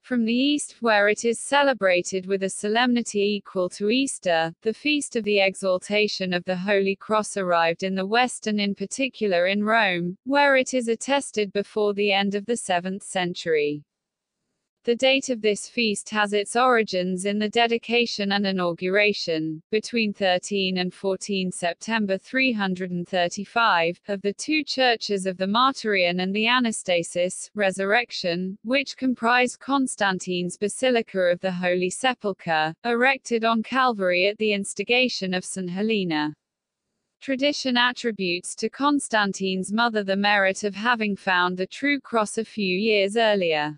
From the east, where it is celebrated with a solemnity equal to Easter, the feast of the Exaltation of the Holy Cross arrived in the west and in particular in Rome, where it is attested before the end of the 7th century. The date of this feast has its origins in the dedication and inauguration, between 13 and 14 September 335, of the two churches of the Martyrion and the Anastasis, Resurrection, which comprised Constantine's Basilica of the Holy Sepulchre, erected on Calvary at the instigation of St. Helena. Tradition attributes to Constantine's mother the merit of having found the true cross a few years earlier.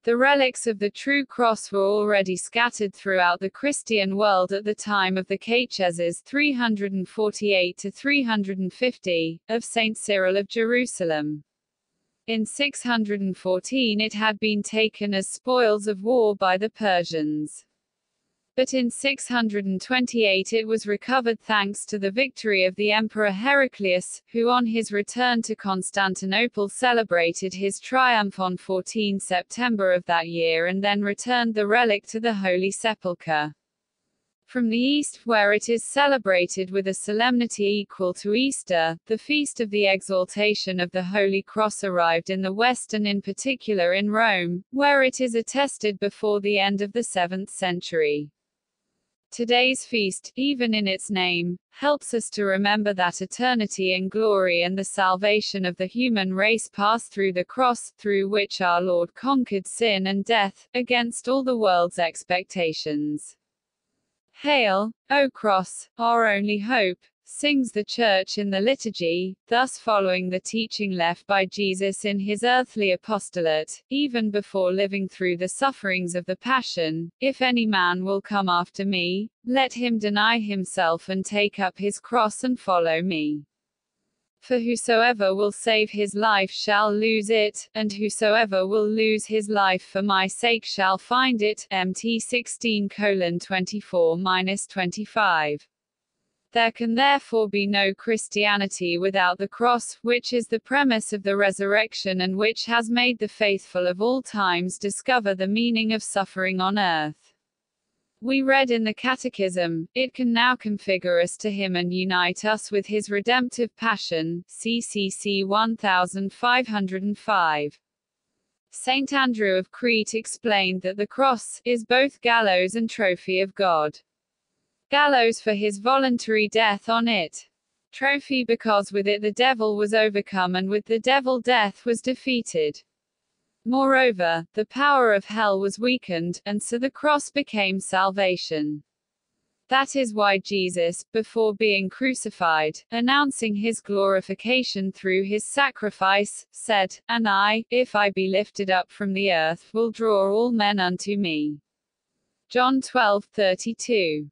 The relics of the true cross were already scattered throughout the Christian world at the time of the Catecheses 348–350, of St. Cyril of Jerusalem. In 614 it had been taken as spoils of war by the Persians. But in 628 it was recovered thanks to the victory of the Emperor Heraclius, who on his return to Constantinople celebrated his triumph on 14 September of that year and then returned the relic to the Holy Sepulchre. From the east, where it is celebrated with a solemnity equal to Easter, the feast of the Exaltation of the Holy Cross arrived in the west and in particular in Rome, where it is attested before the end of the 7th century. Today's feast, even in its name, helps us to remember that eternity and glory and the salvation of the human race pass through the cross, through which our Lord conquered sin and death, against all the world's expectations. Hail, O Cross, our only hope, sings the Church in the liturgy, thus following the teaching left by Jesus in his earthly apostolate, even before living through the sufferings of the Passion: "If any man will come after me, let him deny himself and take up his cross and follow me. For whosoever will save his life shall lose it, and whosoever will lose his life for my sake shall find it." Mt 16:24–25. There can therefore be no Christianity without the cross, which is the premise of the resurrection and which has made the faithful of all times discover the meaning of suffering on earth. We read in the Catechism, "It can now configure us to him and unite us with his redemptive passion." CCC 1505. Saint Andrew of Crete explained that the cross is both gallows and trophy of God. Gallows for his voluntary death on it. Trophy because with it the devil was overcome and with the devil death was defeated. Moreover, the power of hell was weakened, and so the cross became salvation. That is why Jesus, before being crucified, announcing his glorification through his sacrifice, said, "And I, if I be lifted up from the earth, will draw all men unto me." John 12:32.